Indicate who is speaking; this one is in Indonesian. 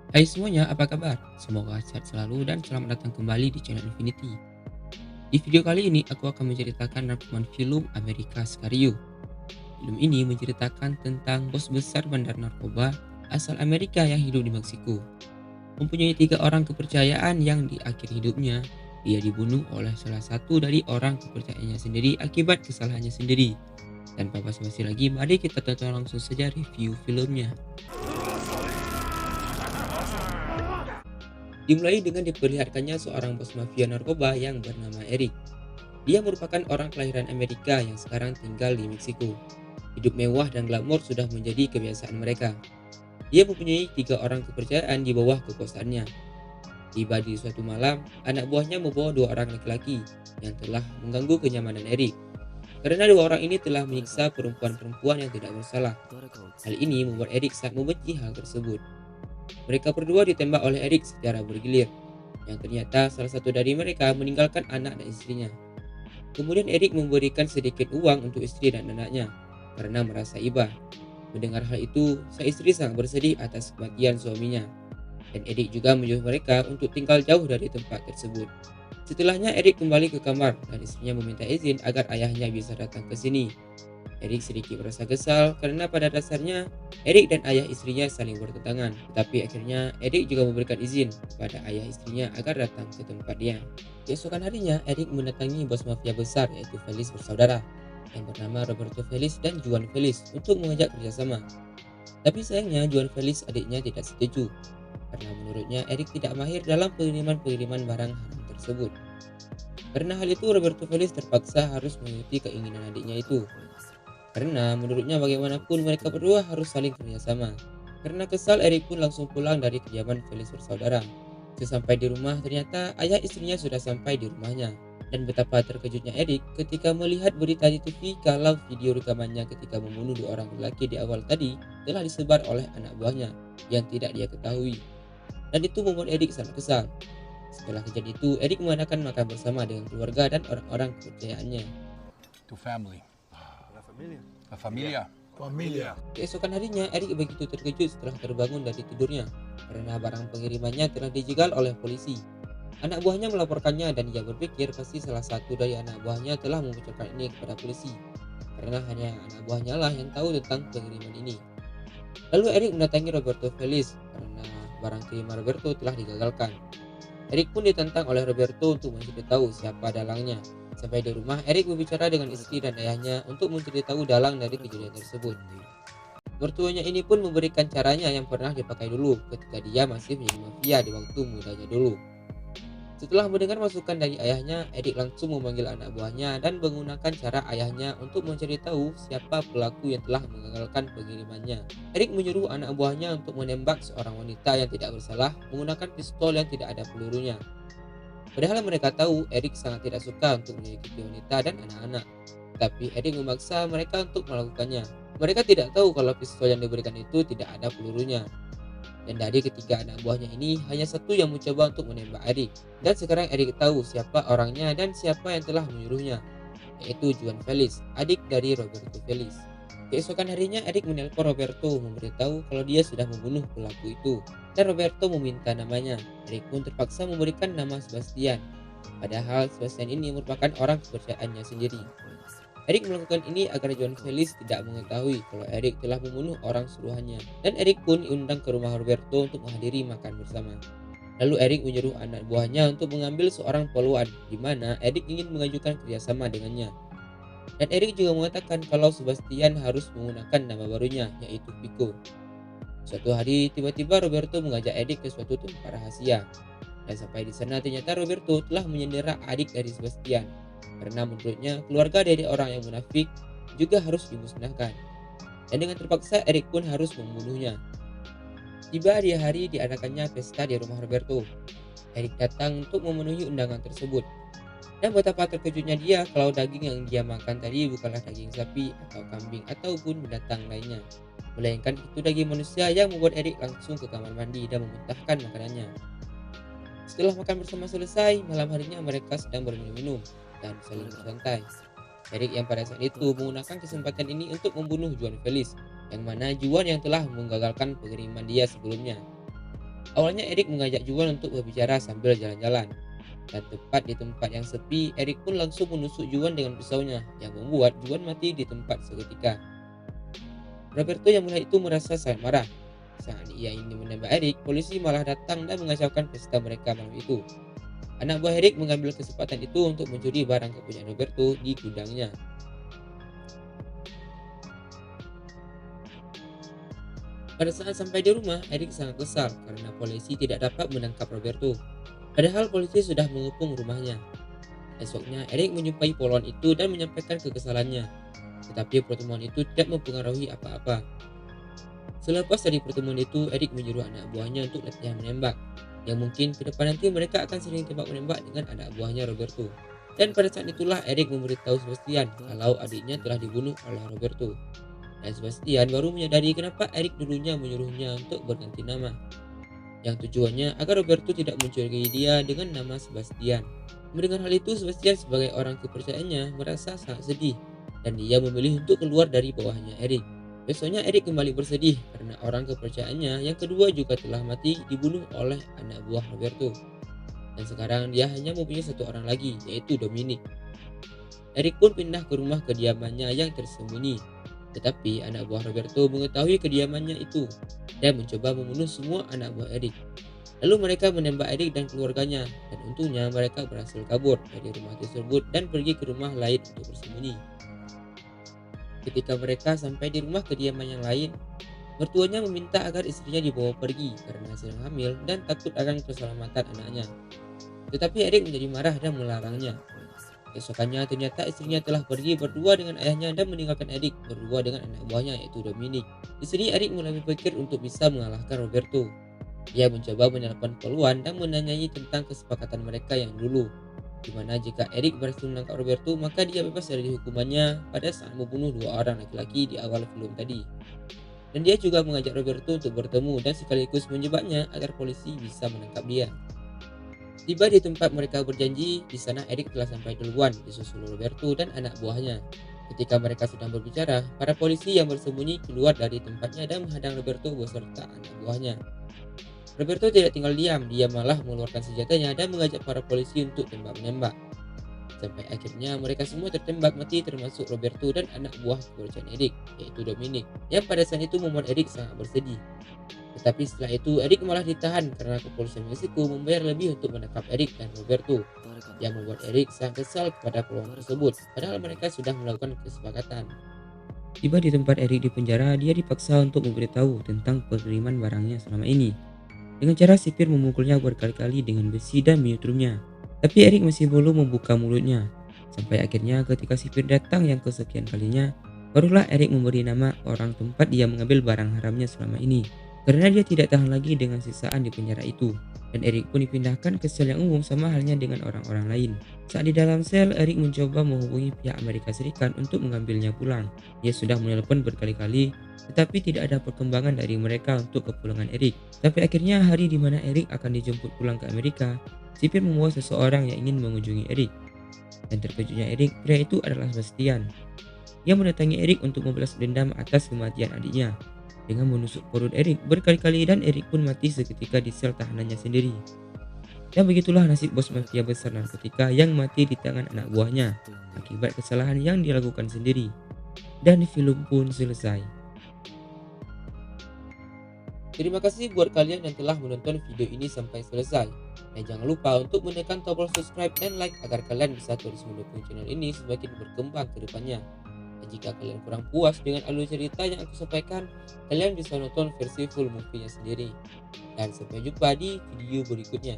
Speaker 1: Hai semuanya, apa kabar? Semoga sehat selalu dan selamat datang kembali di channel Infinity. Di video kali ini, aku akan menceritakan rangkuman film Amerika Sicario. Film ini menceritakan tentang bos besar bandar narkoba asal Amerika yang hidup di Meksiko. Mempunyai tiga orang kepercayaan yang di akhir hidupnya, dia dibunuh oleh salah satu dari orang kepercayaannya sendiri akibat kesalahannya sendiri. Tanpa basa-basi lagi, mari kita tonton langsung saja review filmnya. Dimulai dengan diperlihatkannya seorang bos mafia narkoba yang bernama Eric. Dia merupakan orang kelahiran Amerika yang sekarang tinggal di Meksiko. Hidup mewah dan glamor sudah menjadi kebiasaan mereka. Dia mempunyai tiga orang kepercayaan di bawah kekuasaannya. Tiba di suatu malam, anak buahnya membawa dua orang laki-laki yang telah mengganggu kenyamanan Eric. Karena dua orang ini telah menyiksa perempuan-perempuan yang tidak bersalah. Hal ini membuat Eric sangat membenci hal tersebut. Mereka berdua ditembak oleh Eric secara bergilir, yang ternyata salah satu dari mereka meninggalkan anak dan istrinya. Kemudian Eric memberikan sedikit uang untuk istri dan anaknya, karena merasa iba. Mendengar hal itu, sang istri sangat bersedih atas kematian suaminya, dan Eric juga menyuruh mereka untuk tinggal jauh dari tempat tersebut. Setelahnya Eric kembali ke kamar dan istrinya meminta izin agar ayahnya bisa datang ke sini. Eric sedikit merasa kesal karena pada dasarnya Eric dan ayah istrinya saling bertentangan. Tetapi akhirnya Eric juga memberikan izin kepada ayah istrinya agar datang ke tempat dia. Keesokan harinya Eric mendatangi bos mafia besar yaitu Felix bersaudara yang bernama Roberto Felix dan Juan Felix untuk mengajak kerjasama. Tapi sayangnya Juan Felix adiknya tidak setuju karena menurutnya Eric tidak mahir dalam pengiriman-pengiriman barang haram tersebut. Karena hal itu Roberto Felix terpaksa harus mengikuti keinginan adiknya itu. Karena menurutnya bagaimanapun mereka berdua harus saling kerjasama. Karena kesal, Eric pun langsung pulang dari kediaman Felix bersaudara. Sesampai di rumah, ternyata ayah istrinya sudah sampai di rumahnya. Dan betapa terkejutnya Eric ketika melihat berita di TV kalau video rekamannya ketika membunuh dua orang lelaki di awal tadi telah disebar oleh anak buahnya yang tidak dia ketahui. Dan itu membuat Eric sangat kesal. Setelah kejadian itu, Eric mengadakan makan bersama dengan keluarga dan orang-orang kepercayaannya.
Speaker 2: To family.
Speaker 3: La familia.
Speaker 2: La familia.
Speaker 3: Familia.
Speaker 1: Keesokan harinya, Eric begitu terkejut setelah terbangun dari tidurnya karena barang pengirimannya telah dijegal oleh polisi. Anak buahnya melaporkannya dan ia berpikir pasti salah satu dari anak buahnya telah membocorkan ini kepada polisi. Karena hanya anak buahnya lah yang tahu tentang pengiriman ini. Lalu Eric mendatangi Roberto Felix karena barang kiriman Roberto telah digagalkan. Eric pun ditantang oleh Roberto untuk mencari tahu siapa dalangnya. Sampai di rumah, Eric berbicara dengan istri dan ayahnya untuk mencari tahu dalang dari kejadian tersebut. Mertuanya ini pun memberikan caranya yang pernah dipakai dulu ketika dia masih menjadi mafia di waktu mudanya dulu. Setelah mendengar masukan dari ayahnya, Eric langsung memanggil anak buahnya dan menggunakan cara ayahnya untuk mencari tahu siapa pelaku yang telah mengagalkan pengirimannya. Eric menyuruh anak buahnya untuk menembak seorang wanita yang tidak bersalah menggunakan pistol yang tidak ada pelurunya. Padahal mereka tahu Eric sangat tidak suka untuk menyakiti wanita dan anak-anak. Tapi Eric memaksa mereka untuk melakukannya. Mereka tidak tahu kalau pistol yang diberikan itu tidak ada pelurunya. Dan dari ketiga anak buahnya ini, hanya satu yang mencoba untuk menembak Eric. Dan sekarang Eric tahu siapa orangnya dan siapa yang telah menyuruhnya, yaitu Juan Felix, adik dari Roberto Felix. Keesokan harinya Eric menelpon Roberto memberitahu kalau dia sudah membunuh pelaku itu. Dan Roberto meminta namanya. Eric pun terpaksa memberikan nama Sebastian. Padahal Sebastian ini merupakan orang kepercayaannya sendiri. Eric melakukan ini agar Juan Felix tidak mengetahui kalau Eric telah membunuh orang suruhannya. Dan Eric pun diundang ke rumah Roberto untuk menghadiri makan bersama. Lalu Eric menyuruh anak buahnya untuk mengambil seorang poluan, di mana Eric ingin mengajukan kerjasama dengannya. Dan Eric juga mengatakan kalau Sebastian harus menggunakan nama barunya, yaitu Pico. Suatu hari, tiba-tiba Roberto mengajak Eric ke suatu tempat rahasia. Dan sampai di sana ternyata Roberto telah menyandera adik dari Sebastian. Karena menurutnya keluarga dari orang yang munafik juga harus dimusnahkan. Dan dengan terpaksa Eric pun harus membunuhnya. Tiba di hari diadakannya pesta di rumah Roberto. Eric datang untuk memenuhi undangan tersebut. Dan betapa terkejutnya dia kalau daging yang dia makan tadi bukanlah daging sapi atau kambing ataupun binatang lainnya. Melainkan itu daging manusia yang membuat Eric langsung ke kamar mandi dan memuntahkan makanannya. Setelah makan bersama selesai, malam harinya mereka sedang berminum-minum dan saling bersantai. Eric yang pada saat itu menggunakan kesempatan ini untuk membunuh Juan Felix, yang mana Juan yang telah menggagalkan pengiriman dia sebelumnya. Awalnya Eric mengajak Juan untuk berbicara sambil jalan-jalan. Dan tepat di tempat yang sepi, Eric pun langsung menusuk Juan dengan pisaunya yang membuat Juan mati di tempat seketika. Roberto yang melihat itu merasa sangat marah. Saat ia ingin menembak Eric, polisi malah datang dan mengacaukan pesta mereka malam itu. Anak buah Eric mengambil kesempatan itu untuk mencuri barang kepunyaan Roberto di gudangnya. Pada saat sampai di rumah, Eric sangat kesal karena polisi tidak dapat menangkap Roberto. Padahal polisi sudah mengepung rumahnya. Esoknya, Eric menjumpai polwan itu dan menyampaikan kekesalannya. Tetapi pertemuan itu tidak mempengaruhi apa-apa. Selepas dari pertemuan itu, Eric menyuruh anak buahnya untuk latihan menembak. Yang mungkin ke depan nanti mereka akan sering tembak-menembak dengan anak buahnya Roberto. Dan pada saat itulah Eric memberitahu Sebastian kalau adiknya telah dibunuh oleh Roberto. Dan Sebastian baru menyadari kenapa Eric dulunya menyuruhnya untuk berganti nama. Yang tujuannya agar Roberto tidak mencurigai dia dengan nama Sebastian. Mendengar hal itu, Sebastian sebagai orang kepercayaannya merasa sangat sedih. Dan dia memilih untuk keluar dari bawahnya Eric. Besoknya Eric kembali bersedih karena orang kepercayaannya yang kedua juga telah mati dibunuh oleh anak buah Roberto. Dan sekarang dia hanya mempunyai satu orang lagi, yaitu Dominic. Eric pun pindah ke rumah kediamannya yang tersembunyi. Tetapi anak buah Roberto mengetahui kediamannya itu dan mencoba membunuh semua anak buah Eric. Lalu mereka menembak Eric dan keluarganya, dan untungnya mereka berhasil kabur dari rumah tersebut dan pergi ke rumah lain untuk bersembunyi. Ketika mereka sampai di rumah kediaman yang lain, mertuanya meminta agar istrinya dibawa pergi karena sedang hamil dan takut akan keselamatan anaknya. Tetapi Eric menjadi marah dan melarangnya. Keesokannya ternyata istrinya telah pergi berdua dengan ayahnya dan meninggalkan Eric berdua dengan anak buahnya yaitu Dominic. Di sini Eric mulai berpikir untuk bisa mengalahkan Roberto. Dia mencoba menelpon polwan dan menanyai tentang kesepakatan mereka yang dulu, di mana jika Eric berhasil menangkap Roberto maka dia bebas dari hukumannya pada saat membunuh dua orang laki-laki di awal film tadi. Dan dia juga mengajak Roberto untuk bertemu dan sekaligus menjebaknya agar polisi bisa menangkap dia. Tiba di tempat mereka berjanji, di sana Eric telah sampai duluan disusul Roberto dan anak buahnya. Ketika mereka sedang berbicara, para polisi yang bersembunyi keluar dari tempatnya dan menghadang Roberto beserta anak buahnya. Roberto tidak tinggal diam, dia malah mengeluarkan senjatanya dan mengajak para polisi untuk tembak-menembak. Sampai akhirnya mereka semua tertembak mati termasuk Roberto dan anak buah kepercayaan Eric, yaitu Dominic, yang pada saat itu membuat Eric sangat bersedih. Tetapi setelah itu Eric malah ditahan karena kepolisian Meksiko membayar lebih untuk menangkap Eric dan Roberto, yang membuat Eric sangat kesal kepada peluang tersebut, padahal mereka sudah melakukan kesepakatan. Tiba di tempat Eric di penjara, dia dipaksa untuk memberitahu tentang pengiriman barangnya selama ini. Dengan cara sipir memukulnya berkali-kali dengan besi dan menyutrumnya. Tapi Eric masih belum membuka mulutnya. Sampai akhirnya ketika sipir datang yang kesekian kalinya, barulah Eric memberi nama orang tempat dia mengambil barang haramnya selama ini. Karena dia tidak tahan lagi dengan sisaan di penjara itu. Dan Eric pun dipindahkan ke sel yang umum sama halnya dengan orang-orang lain. Saat di dalam sel, Eric mencoba menghubungi pihak Amerika Serikat untuk mengambilnya pulang. Dia sudah menelpon berkali-kali, tetapi tidak ada perkembangan dari mereka untuk kepulangan Eric. Sampai akhirnya hari di mana Eric akan dijemput pulang ke Amerika, sipir membawa seseorang yang ingin mengunjungi Eric. Dan terkejutnya Eric, pria itu adalah Sebastian. Dia mendatangi Eric untuk membalas dendam atas kematian adiknya dengan menusuk perut Eric berkali-kali dan Eric pun mati seketika di sel tahanannya sendiri. Dan begitulah nasib bos mafia besar narkotika yang mati di tangan anak buahnya akibat kesalahan yang dilakukan sendiri. Dan film pun selesai. Terima kasih buat kalian yang telah menonton video ini sampai selesai. Dan jangan lupa untuk menekan tombol subscribe dan like agar kalian bisa terus mendukung channel ini semakin berkembang ke depannya. Dan jika kalian kurang puas dengan alur cerita yang aku sampaikan, kalian bisa nonton versi full movie-nya sendiri. Dan sampai jumpa di video berikutnya.